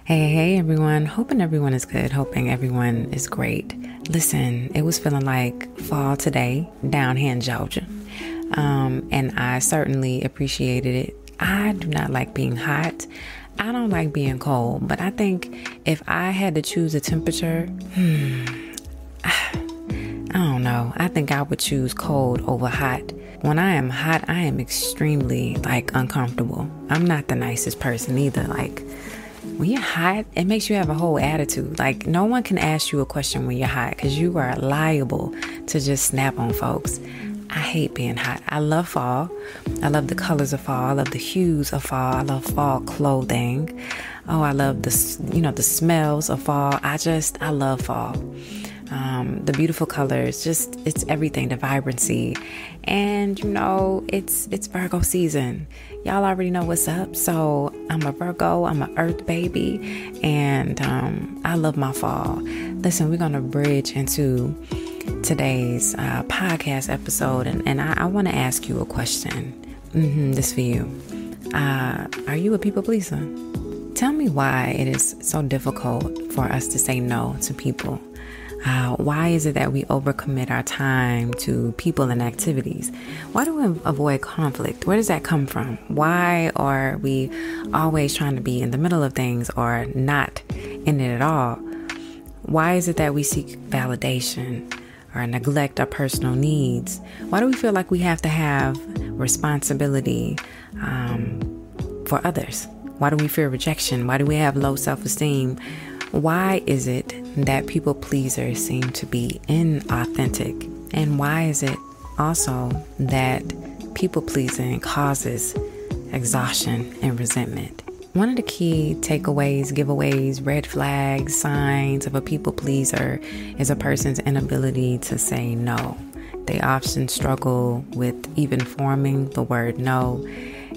Hey, everyone. Hoping everyone is good. Hoping everyone is great. Listen, it was feeling like fall today down here in Georgia. And I certainly appreciated it. I do not like being hot. I don't like being cold. But I think if I had to choose a temperature, I don't know. I think I would choose cold over hot. When I am hot, I am extremely uncomfortable. I'm not the nicest person either. When you're hot, it makes you have a whole attitude. No one can ask you a question when you're hot because you are liable to just snap on folks. I hate being hot. I love fall. I love the colors of fall. I love the hues of fall. I love fall clothing. Oh, I love the smells of fall. I love fall. The beautiful colors, it's everything, the vibrancy. And it's Virgo season. Y'all already know what's up. So I'm a Virgo, I'm an earth baby, and I love my fall. Listen, we're going to bridge into today's podcast episode, and I want to ask you a question. This for you. Are you a people pleaser? Tell me why it is so difficult for us to say no to people. Why is it that we overcommit our time to people and activities? Why do we avoid conflict? Where does that come from? Why are we always trying to be in the middle of things or not in it at all? Why is it that we seek validation or neglect our personal needs? Why do we feel like we have to have responsibility for others? Why do we fear rejection? Why do we have low self-esteem? Why is it that people pleasers seem to be inauthentic? And why is it also that people pleasing causes exhaustion and resentment? One of the key takeaways, giveaways, red flags, signs of a people pleaser is a person's inability to say no. They often struggle with even forming the word no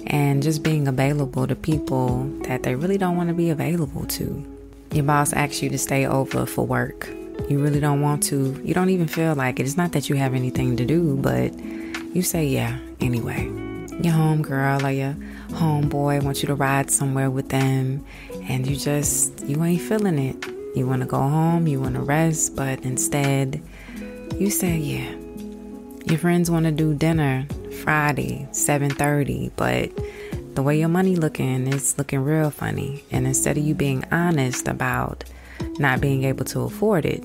and just being available to people that they really don't want to be available to. Your boss asks you to stay over for work. You really don't want to. You don't even feel like it. It's not that you have anything to do, but you say yeah anyway. Your homegirl or your homeboy wants you to ride somewhere with them, and you ain't feeling it. You want to go home, you want to rest, but instead you say yeah. Your friends want to do dinner Friday, 7:30, but the way your money looking, it's looking real funny. And instead of you being honest about not being able to afford it,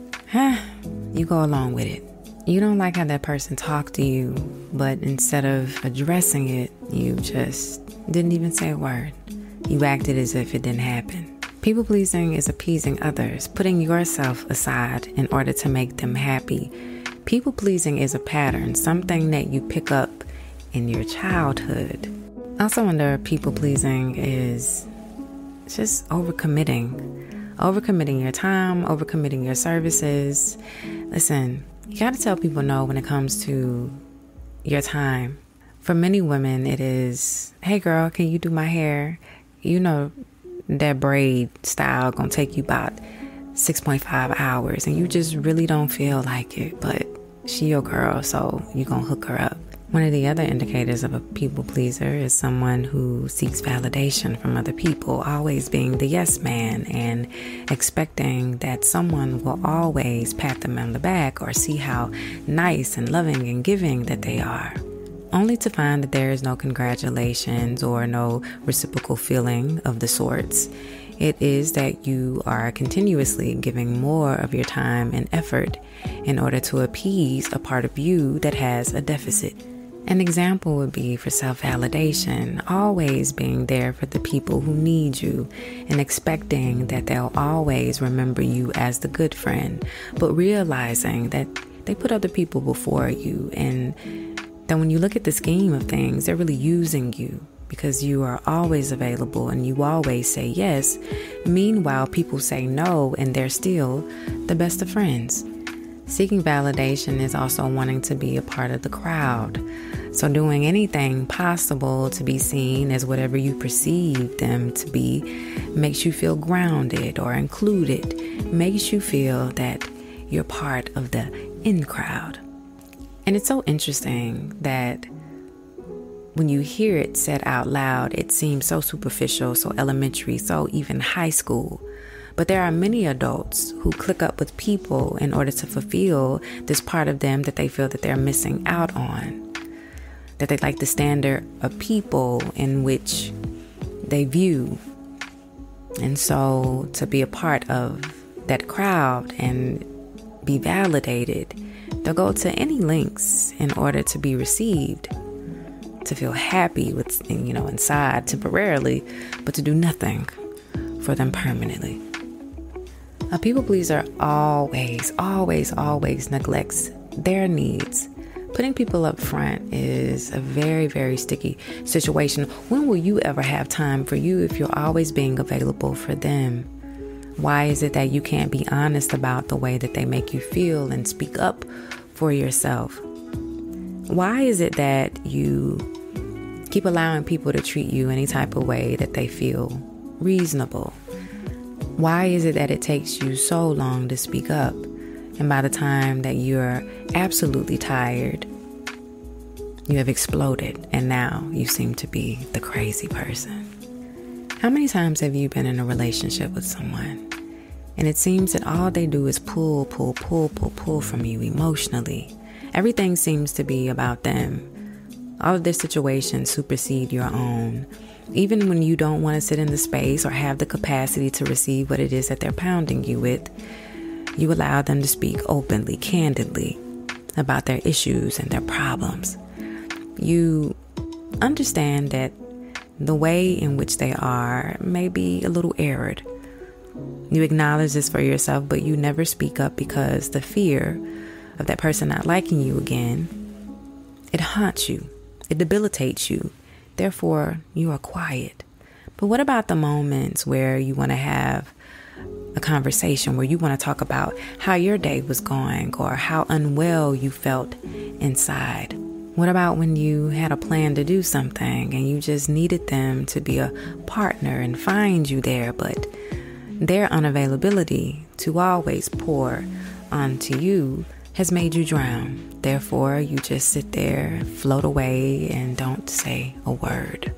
you go along with it. You don't like how that person talked to you, but instead of addressing it, you just didn't even say a word. You acted as if it didn't happen. People pleasing is appeasing others, putting yourself aside in order to make them happy. People pleasing is a pattern, something that you pick up in your childhood. Also under people pleasing is just overcommitting your time, overcommitting your services. Listen, you got to tell people no when it comes to your time. For many women, it is, hey girl, can you do my hair? You know that braid style gonna take you about 6.5 hours and you just really don't feel like it, but she your girl, so you gonna hook her up. One of the other indicators of a people pleaser is someone who seeks validation from other people, always being the yes man and expecting that someone will always pat them on the back or see how nice and loving and giving that they are, only to find that there is no congratulations or no reciprocal feeling of the sorts. It is that you are continuously giving more of your time and effort in order to appease a part of you that has a deficit. An example would be for self-validation, always being there for the people who need you and expecting that they'll always remember you as the good friend, but realizing that they put other people before you and that when you look at the scheme of things, they're really using you because you are always available and you always say yes. Meanwhile, people say no and they're still the best of friends. Seeking validation is also wanting to be a part of the crowd. So doing anything possible to be seen as whatever you perceive them to be makes you feel grounded or included, makes you feel that you're part of the in crowd. And it's so interesting that when you hear it said out loud, it seems so superficial, so elementary, so even high school. But there are many adults who click up with people in order to fulfill this part of them that they feel that they're missing out on, that they like the standard of people in which they view. And so to be a part of that crowd and be validated, they'll go to any lengths in order to be received, to feel happy with, inside temporarily, but to do nothing for them permanently. A people pleaser always neglects their needs. Putting people up front is a very, very sticky situation. When will you ever have time for you if you're always being available for them? Why is it that you can't be honest about the way that they make you feel and speak up for yourself? Why is it that you keep allowing people to treat you any type of way that they feel reasonable? Why is it that it takes you so long to speak up? And by the time that you're absolutely tired, you have exploded, and now you seem to be the crazy person. How many times have you been in a relationship with someone, and it seems that all they do is pull from you emotionally? Everything seems to be about them. All of their situations supersede your own. Even when you don't want to sit in the space or have the capacity to receive what it is that they're pounding you with, you allow them to speak openly, candidly about their issues and their problems. You understand that the way in which they are may be a little arid. You acknowledge this for yourself, but you never speak up because the fear of that person not liking you again, it haunts you. It debilitates you. Therefore, you are quiet. But what about the moments where you want to have a conversation, where you want to talk about how your day was going or how unwell you felt inside? What about when you had a plan to do something and you just needed them to be a partner and find you there, but their unavailability to always pour onto you has made you drown? Therefore, you just sit there, float away, and don't say a word.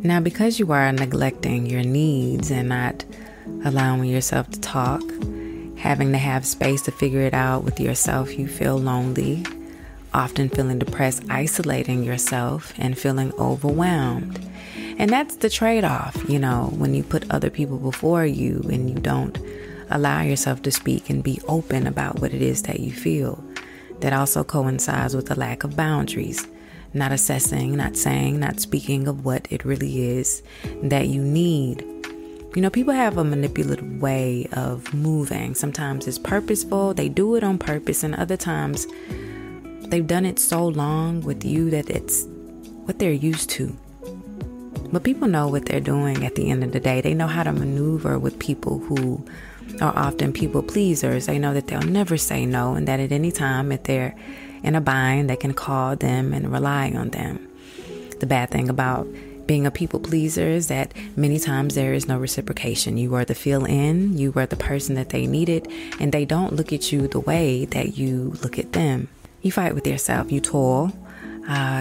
Now, because you are neglecting your needs and not allowing yourself to talk, having to have space to figure it out with yourself, you feel lonely, often feeling depressed, isolating yourself, and feeling overwhelmed. And that's the trade-off, when you put other people before you and you don't allow yourself to speak and be open about what it is that you feel. That also coincides with the lack of boundaries, not assessing, not saying, not speaking of what it really is that you need. People have a manipulative way of moving. Sometimes it's purposeful, they do it on purpose, and other times they've done it so long with you that it's what they're used to. But people know what they're doing at the end of the day. They know how to maneuver with people who are often people pleasers. They know that they'll never say no, and that at any time, if they're in a bind, they can call them and rely on them. The bad thing about being a people pleaser is that many times there is no reciprocation. You are the fill-in, you are the person that they needed, and they don't look at you the way that you look at them. You fight with yourself, you toil.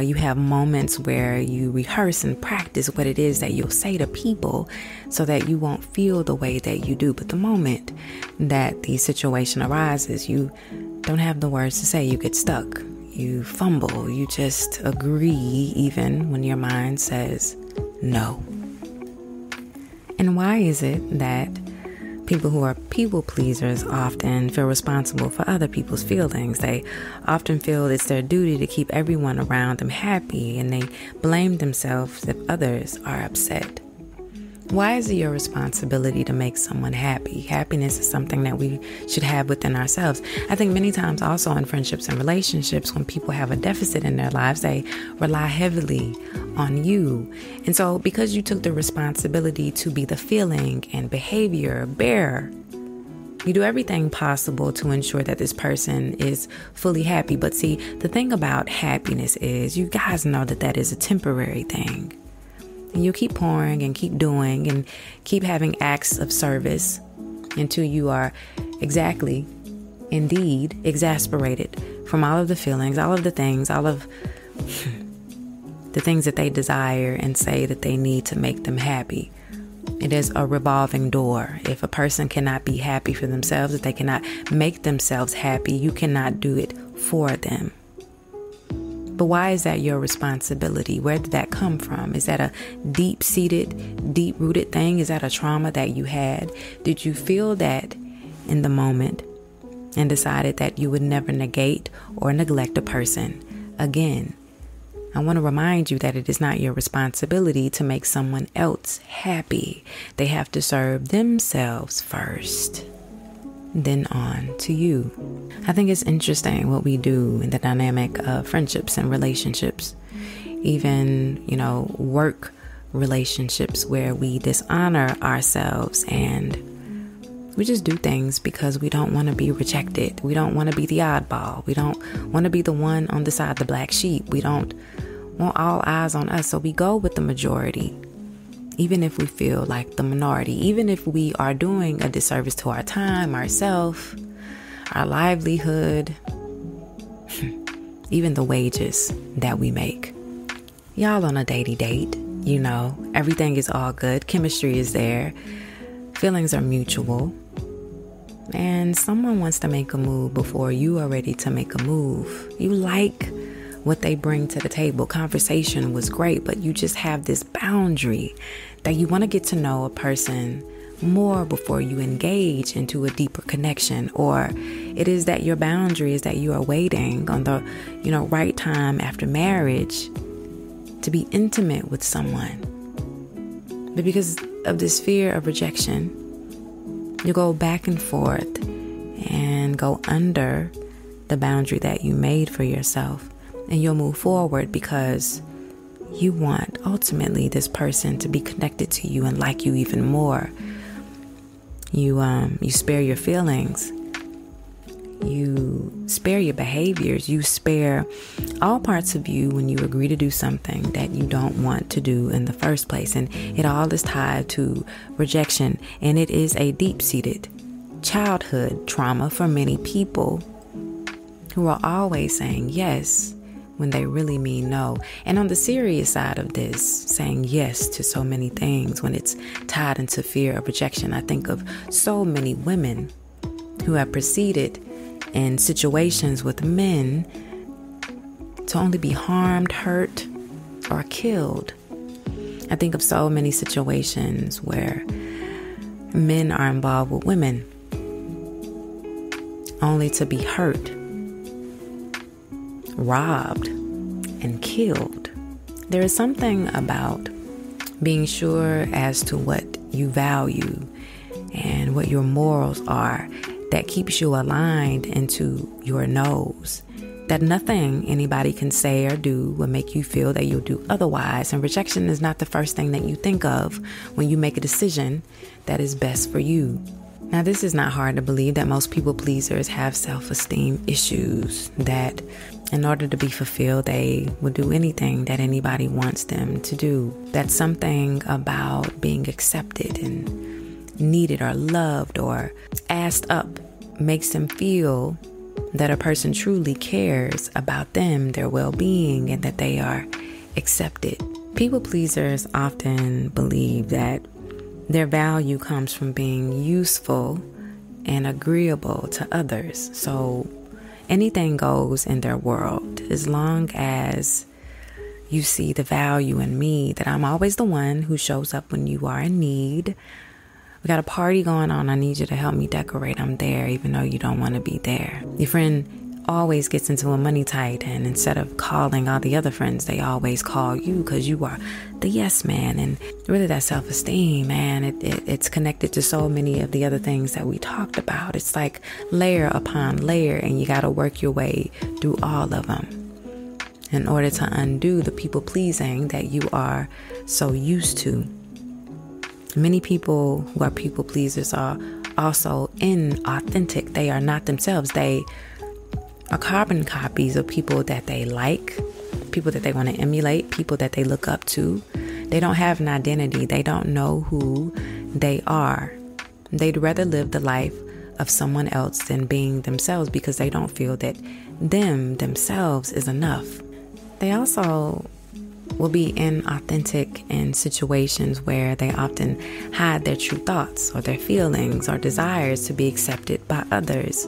You have moments where you rehearse and practice what it is that you'll say to people so that you won't feel the way that you do. But the moment that the situation arises, you don't have the words to say. You get stuck. You fumble. You just agree even when your mind says no. And why is it that people who are people pleasers often feel responsible for other people's feelings? They often feel it's their duty to keep everyone around them happy, and they blame themselves if others are upset. Why is it your responsibility to make someone happy? Happiness is something that we should have within ourselves. I think many times also in friendships and relationships, when people have a deficit in their lives, they rely heavily on you. And so because you took the responsibility to be the feeling and behavior bearer, you do everything possible to ensure that this person is fully happy. But see, the thing about happiness is you guys know that that is a temporary thing. And you keep pouring and keep doing and keep having acts of service until you are indeed exasperated from all of the feelings, all of the things, all of the things that they desire and say that they need to make them happy. It is a revolving door. If a person cannot be happy for themselves, if they cannot make themselves happy, you cannot do it for them. But why is that your responsibility? Where did that come from? Is that a deep-seated, deep-rooted thing? Is that a trauma that you had? Did you feel that in the moment and decided that you would never negate or neglect a person again? I want to remind you that it is not your responsibility to make someone else happy. They have to serve themselves first, then on to you. I think it's interesting what we do in the dynamic of friendships and relationships, even, work relationships where we dishonor ourselves and we just do things because we don't want to be rejected. We don't want to be the oddball. We don't want to be the one on the side, the black sheep. We don't want all eyes on us. So we go with the majority, even if we feel like the minority, even if we are doing a disservice to our time, ourselves, our livelihood, even the wages that we make. Y'all on a datey date, everything is all good. Chemistry is there. Feelings are mutual. And someone wants to make a move before you are ready to make a move. You like what they bring to the table. Conversation was great, but you just have this boundary that you want to get to know a person more before you engage into a deeper connection. Or it is that your boundary is that you are waiting on the, right time after marriage to be intimate with someone. But because of this fear of rejection, you go back and forth and go under the boundary that you made for yourself. And you'll move forward because you want ultimately this person to be connected to you and like you even more. You spare your feelings. You spare your behaviors. You spare all parts of you when you agree to do something that you don't want to do in the first place. And it all is tied to rejection. And it is a deep-seated childhood trauma for many people who are always saying yes when they really mean no. And on the serious side of this, saying yes to so many things when it's tied into fear of rejection, I think of so many women who have proceeded in situations with men to only be harmed, hurt, or killed. I think of so many situations where men are involved with women only to be hurt, robbed, and killed. There is something about being sure as to what you value and what your morals are that keeps you aligned into your no's, that nothing anybody can say or do will make you feel that you'll do otherwise. And rejection is not the first thing that you think of when you make a decision that is best for you. Now, this is not hard to believe that most people pleasers have self-esteem issues, that in order to be fulfilled, they will do anything that anybody wants them to do. That something about being accepted and needed or loved or asked up makes them feel that a person truly cares about them, their well-being, and that they are accepted. People pleasers often believe that their value comes from being useful and agreeable to others. So anything goes in their world as long as you see the value in me, that I'm always the one who shows up when you are in need. We got a party going on. I need you to help me decorate. I'm there, even though you don't want to be there. Your friend always gets into a money tight, and instead of calling all the other friends, they always call you because you are the yes man. And really, that self-esteem, man, it's connected to so many of the other things that we talked about. It's like layer upon layer, and you got to work your way through all of them in order to undo the people pleasing that you are so used to. Many people who are people pleasers are also inauthentic. They are not themselves. They are carbon copies of people that they like, people that they want to emulate, people that they look up to. They don't have an identity. They don't know who they are. They'd rather live the life of someone else than being themselves because they don't feel that themselves is enough. They also will be inauthentic in situations where they often hide their true thoughts or their feelings or desires to be accepted by others.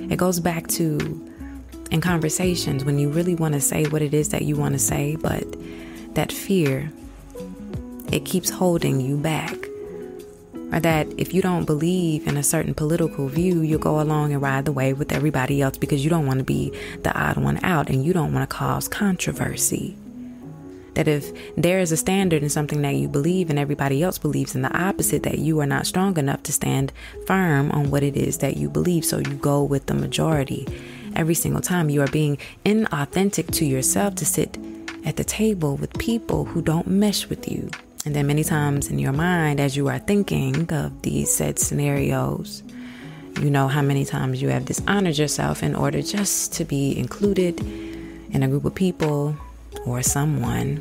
It goes back to in conversations when you really want to say what it is that you want to say, but that fear, it keeps holding you back. Or that if you don't believe in a certain political view, you'll go along and ride the wave with everybody else because you don't want to be the odd one out and you don't want to cause controversy. That if there is a standard in something that you believe and everybody else believes in the opposite, that you are not strong enough to stand firm on what it is that you believe. So you go with the majority. Every single time you are being inauthentic to yourself to sit at the table with people who don't mesh with you. And then many times in your mind, as you are thinking of these said scenarios, you know how many times you have dishonored yourself in order just to be included in a group of people or someone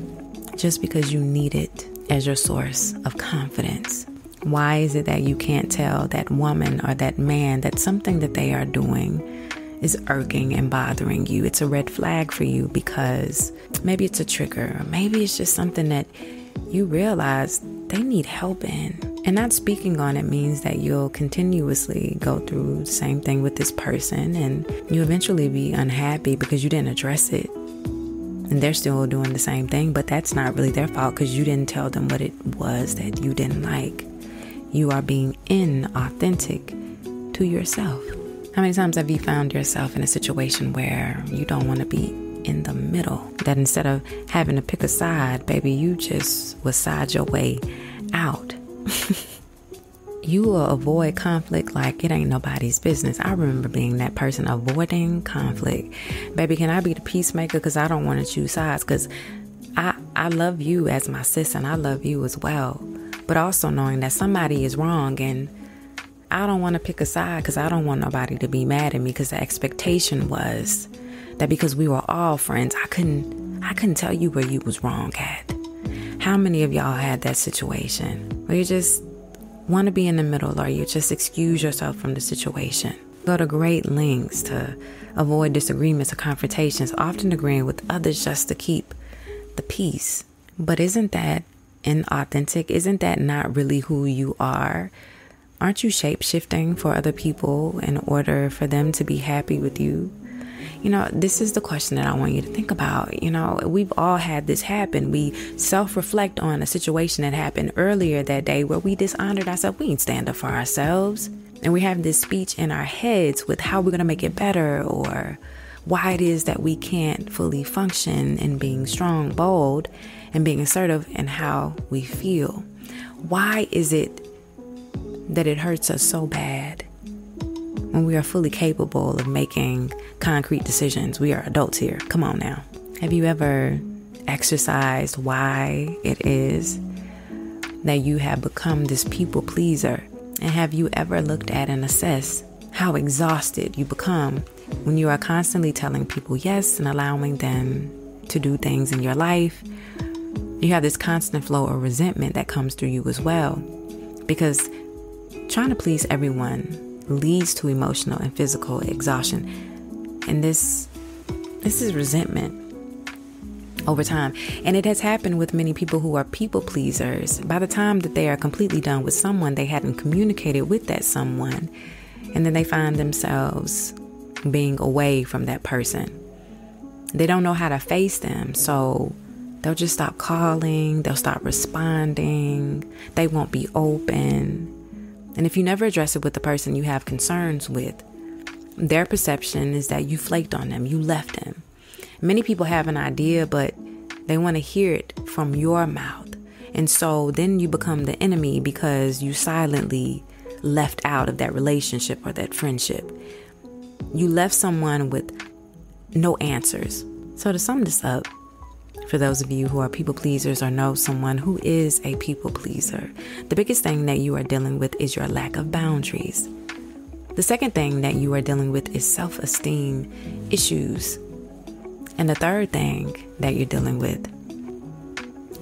just because you need it as your source of confidence. Why is it that you can't tell that woman or that man that something that they are doing is irking and bothering you? It's a red flag for you because maybe it's a trigger, or maybe it's just something that you realize they need help in. And not speaking on it means that you'll continuously go through the same thing with this person and you eventually be unhappy because you didn't address it. And they're still doing the same thing, but that's not really their fault because you didn't tell them what it was that you didn't like. You are being inauthentic to yourself. How many times have you found yourself in a situation where you don't want to be in the middle? That instead of having to pick a side, baby, you just will side your way out. You will avoid conflict like it ain't nobody's business. I remember being that person avoiding conflict. Baby, can I be the peacemaker? Because I don't want to choose sides. Because I love you as my sis and I love you as well. But also knowing that somebody is wrong and I don't want to pick a side because I don't want nobody to be mad at me because the expectation was that because we were all friends, I couldn't tell you where you was wrong at. How many of y'all had that situation where you just want to be in the middle or you just excuse yourself from the situation? Go to great lengths to avoid disagreements or confrontations, often agreeing with others just to keep the peace. But isn't that inauthentic? Isn't that not really who you are? Aren't you shape-shifting for other people in order for them to be happy with you? You know, this is the question that I want you to think about. You know, we've all had this happen. We self-reflect on a situation that happened earlier that day where we dishonored ourselves. We ain't stand up for ourselves. And we have this speech in our heads with how we're going to make it better or why it is that we can't fully function in being strong, bold, and being assertive in how we feel. Why is it that it hurts us so bad when we are fully capable of making concrete decisions? We are adults here. Come on now. Have you ever exercised why it is that you have become this people pleaser? And have you ever looked at and assessed how exhausted you become when you are constantly telling people yes and allowing them to do things in your life? You have this constant flow of resentment that comes through you as well, because trying to please everyone leads to emotional and physical exhaustion. And this is resentment over time. And it has happened with many people who are people pleasers. By the time that they are completely done with someone, they hadn't communicated with that someone. And then they find themselves being away from that person. They don't know how to face them. So they'll just stop calling. They'll stop responding. They won't be open. And if you never address it with the person you have concerns with, their perception is that you flaked on them, you left them. Many people have an idea, but they want to hear it from your mouth. And so then you become the enemy because you silently left out of that relationship or that friendship. You left someone with no answers. So to sum this up, for those of you who are people pleasers or know someone who is a people pleaser, the biggest thing that you are dealing with is your lack of boundaries. The second thing that you are dealing with is self-esteem issues. And the third thing that you're dealing with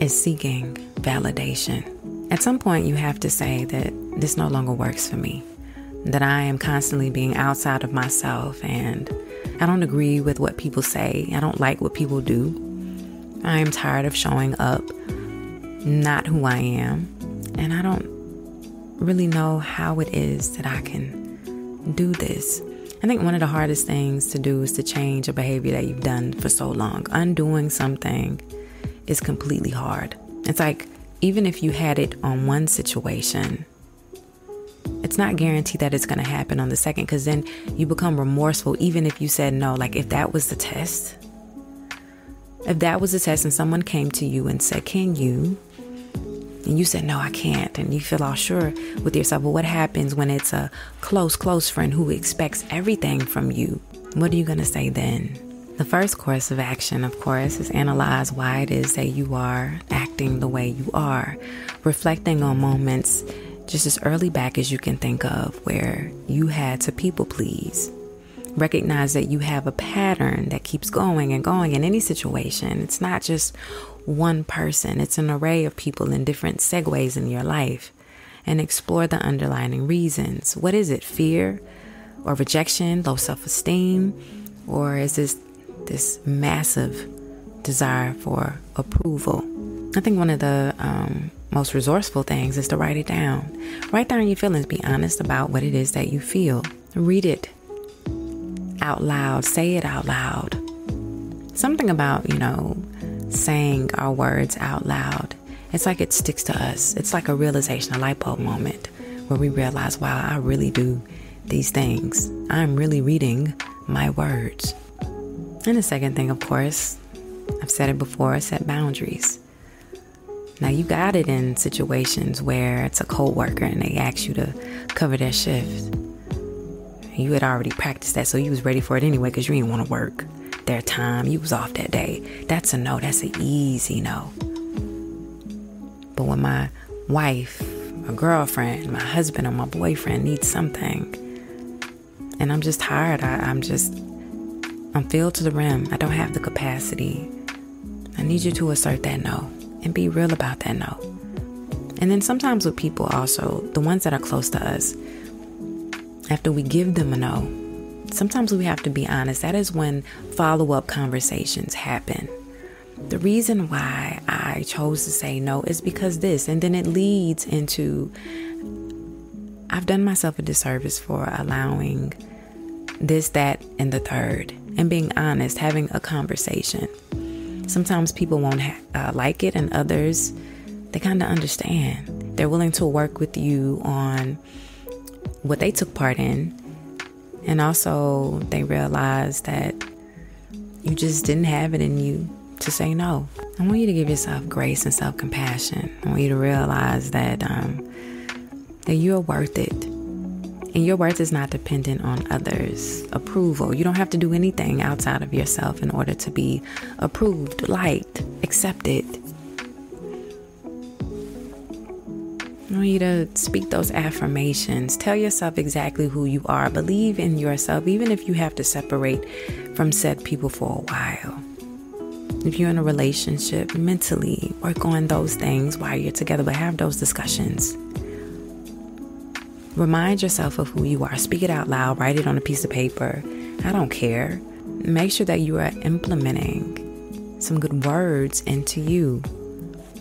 is seeking validation. At some point, you have to say that this no longer works for me, that I am constantly being outside of myself and I don't agree with what people say. I don't like what people do. I am tired of showing up not who I am, and I don't really know how it is that I can do this. I think one of the hardest things to do is to change a behavior that you've done for so long. Undoing something is completely hard. It's like, even if you had it on one situation, it's not guaranteed that it's going to happen on the second, because then you become remorseful even if you said no. Like, if that was the test, and someone came to you and said, can you? And you said, no, I can't. And you feel all sure with yourself. But what happens when it's a close friend who expects everything from you? What are you going to say then? The first course of action, of course, is analyze why it is that you are acting the way you are. Reflecting on moments just as early back as you can think of where you had to people please. Recognize that you have a pattern that keeps going and going in any situation. It's not just one person. It's an array of people in different segues in your life. And explore the underlying reasons. What is it? Fear or rejection, low self-esteem? Or is this massive desire for approval? I think one of the most resourceful things is to write it down. Write down your feelings. Be honest about what it is that you feel. Read it out loud. Say it out loud. Something about, saying our words out loud. It's like it sticks to us. It's like a realization, a light bulb moment where we realize, wow, I really do these things. I'm really reading my words. And the second thing, of course, I've said it before, set boundaries. Now, you got it in situations where it's a coworker and they ask you to cover their shift. You had already practiced that, so you was ready for it anyway because you didn't want to work their time. You was off that day. That's a no. That's an easy no. But when my wife, my girlfriend, my husband, or my boyfriend needs something, and I'm just tired, I'm filled to the rim. I don't have the capacity. I need you to assert that no and be real about that no. And then sometimes with people also, the ones that are close to us, after we give them a no, sometimes we have to be honest. That is when follow-up conversations happen. The reason why I chose to say no is because this, and then it leads into, I've done myself a disservice for allowing this, that, and the third, and being honest, having a conversation. Sometimes people won't like it, and others, they kind of understand. They're willing to work with you on what they took part in, and also they realize that you just didn't have it in you to say no. I want you to give yourself grace and self-compassion. I want you to realize that that you're worth it. And your worth is not dependent on others' approval. You don't have to do anything outside of yourself in order to be approved, liked, accepted. I want you to speak those affirmations. Tell yourself exactly who you are. Believe in yourself, even if you have to separate from said people for a while. If you're in a relationship, mentally work on those things while you're together, but have those discussions. Remind yourself of who you are. Speak it out loud. Write it on a piece of paper. I don't care. Make sure that you are implementing some good words into you.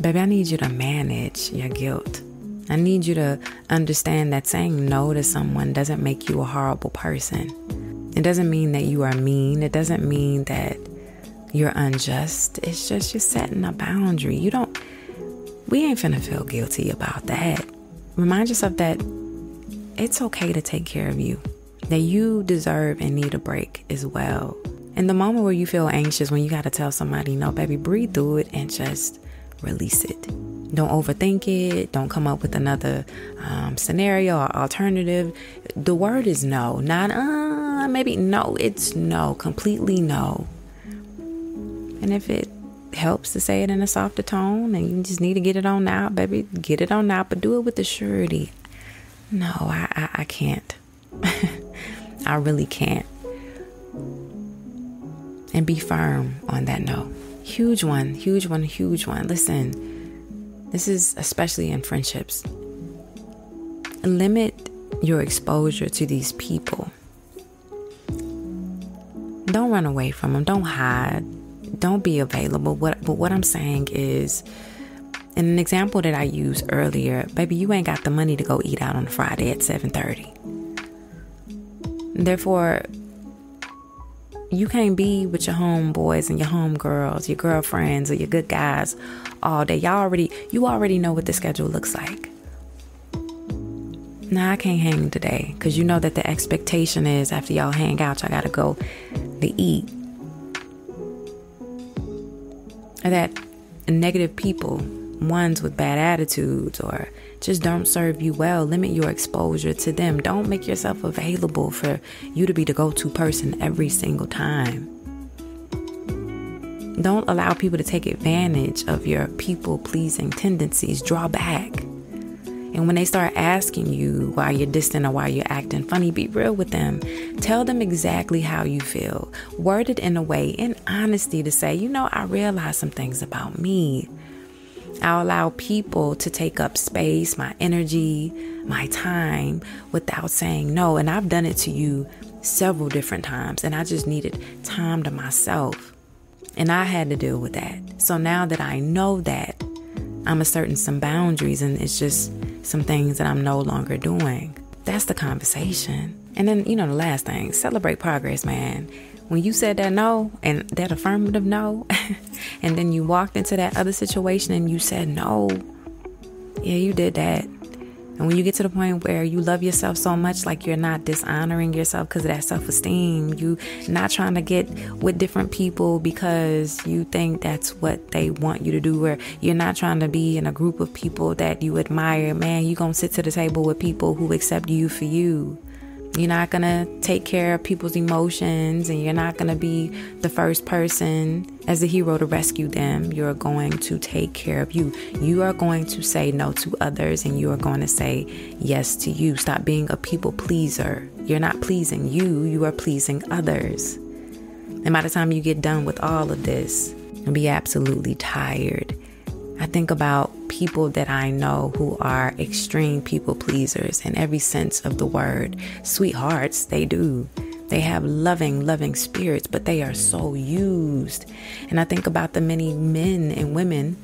Baby, I need you to manage your guilt. I need you to understand that saying no to someone doesn't make you a horrible person. It doesn't mean that you are mean. It doesn't mean that you're unjust. It's just you're setting a boundary. We ain't finna feel guilty about that. Remind yourself that it's okay to take care of you, that you deserve and need a break as well. In the moment where you feel anxious, when you got to tell somebody no, baby, breathe through it and just release it. Don't overthink it. Don't come up with another scenario or alternative. The word is no, not maybe no. It's no, completely no. And if it helps to say it in a softer tone and you just need to get it on out, baby, get it on out, but do it with the surety. No, I can't. I really can't. And be firm on that no. Huge one, huge one, huge one. Listen, this is especially in friendships. Limit your exposure to these people. Don't run away from them. Don't hide. don't be available. But what I'm saying is, in an example that I used earlier, baby, you ain't got the money to go eat out on a Friday at 7:30. Therefore, you can't be with your homeboys and your homegirls, your girlfriends or your good guys all day. You already know what the schedule looks like. Nah, I can't hang today because you know that the expectation is after y'all hang out, y'all gotta go to eat. Or that negative people, ones with bad attitudes or just don't serve you well, limit your exposure to them. Don't make yourself available for you to be the go-to person every single time. Don't allow people to take advantage of your people-pleasing tendencies. Draw back. And when they start asking you why you're distant or why you're acting funny, be real with them. Tell them exactly how you feel. Word it in a way, in honesty, to say, I realize some things about me. I'll allow people to take up space, my energy, my time without saying no. And I've done it to you several different times. And I just needed time to myself. And I had to deal with that. So now that I know that, I'm asserting some boundaries, and it's just some things that I'm no longer doing. That's the conversation. And then, the last thing, celebrate progress, man. When you said that no, and that affirmative no, and then you walked into that other situation and you said no, yeah, you did that. And when you get to the point where you love yourself so much, like you're not dishonoring yourself because of that self-esteem, you not trying to get with different people because you think that's what they want you to do, or you're not trying to be in a group of people that you admire, man, you're going to sit to the table with people who accept you for you. You're not going to take care of people's emotions, and you're not going to be the first person as the hero to rescue them. You're going to take care of you. You are going to say no to others, and you are going to say yes to you. Stop being a people pleaser. You're not pleasing you. You are pleasing others. And by the time you get done with all of this, you'll be absolutely tired. I think about people that I know who are extreme people pleasers in every sense of the word. Sweethearts, they do. They have loving spirits, but they are so used. And I think about the many men and women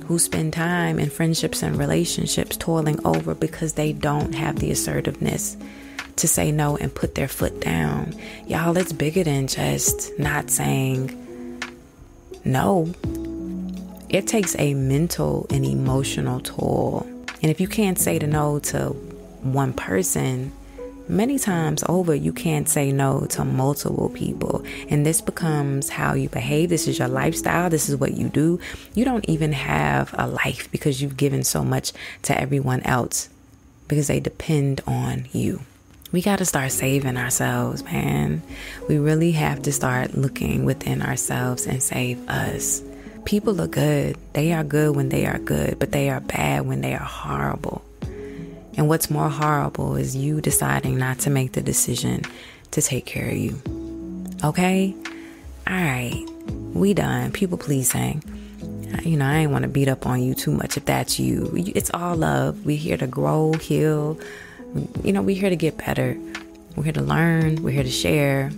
who spend time in friendships and relationships toiling over because they don't have the assertiveness to say no and put their foot down. Y'all, it's bigger than just not saying no. It takes a mental and emotional toll. And if you can't say the no to one person, many times over, you can't say no to multiple people. And this becomes how you behave. This is your lifestyle. This is what you do. You don't even have a life because you've given so much to everyone else because they depend on you. We got to start saving ourselves, man. We really have to start looking within ourselves and save us. People are good. They are good when they are good, but they are bad when they are horrible. And what's more horrible is you deciding not to make the decision to take care of you. Okay? All right. We done. People pleasing. I ain't want to beat up on you too much if that's you. It's all love. We're here to grow, heal. We're here to get better. We're here to learn. We're here to share.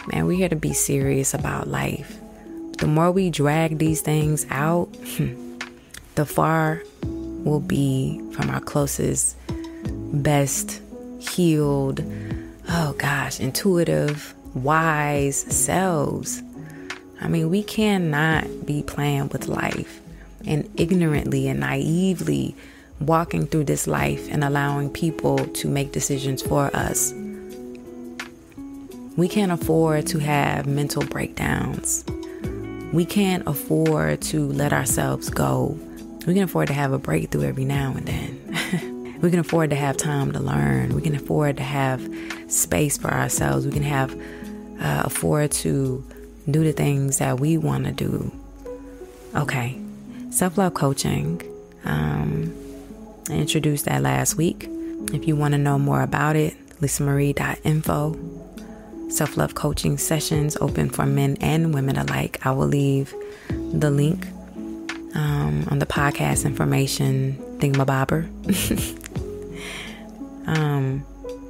Man, we're here to be serious about life. The more we drag these things out, the far we'll be from our closest, best, healed, intuitive, wise selves. We cannot be playing with life and ignorantly and naively walking through this life and allowing people to make decisions for us. We can't afford to have mental breakdowns. We can't afford to let ourselves go. We can afford to have a breakthrough every now and then. We can afford to have time to learn. We can afford to have space for ourselves. We can afford to do the things that we want to do. Okay. Self-love coaching. I introduced that last week. If you want to know more about it, lisamarie.info. Self-love coaching sessions open for men and women alike. I will leave the link on the podcast information thingamabobber.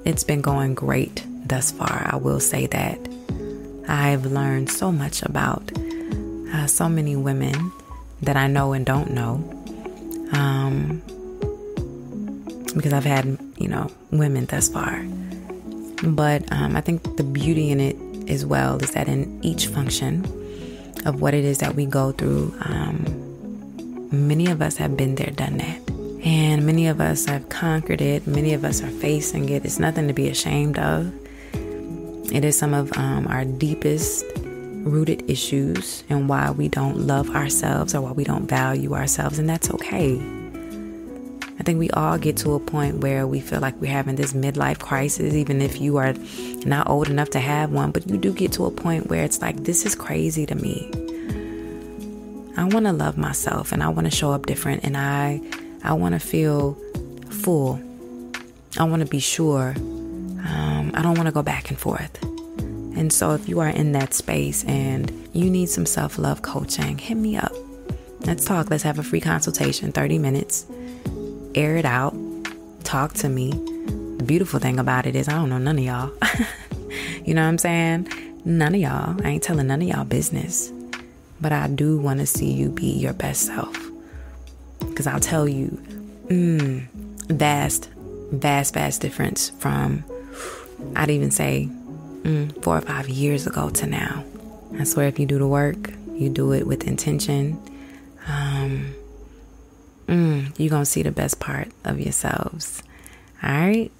It's been going great thus far. I will say that. I've learned so much about so many women that I know and don't know, because I've had, women thus far. But I think the beauty in it as well is that in each function of what it is that we go through, many of us have been there, done that. And many of us have conquered it. Many of us are facing it. It's nothing to be ashamed of. It is some of our deepest rooted issues and why we don't love ourselves or why we don't value ourselves. And that's okay. I think we all get to a point where we feel like we're having this midlife crisis, even if you are not old enough to have one. But you do get to a point where it's like, this is crazy to me. I want to love myself and I want to show up different, and I want to feel full. I want to be sure. I don't want to go back and forth. And so if you are in that space and you need some self-love coaching, hit me up. Let's talk. Let's have a free consultation, 30 minutes. Air it out. Talk to me. The beautiful thing about it is I don't know none of y'all. You know what I'm saying? None of y'all. I ain't telling none of y'all business. But I do want to see you be your best self. Because I'll tell you, vast difference from, I'd even say 4 or 5 years ago to now. I swear if you do the work, you do it with intention, you're going to see the best part of yourselves. All right?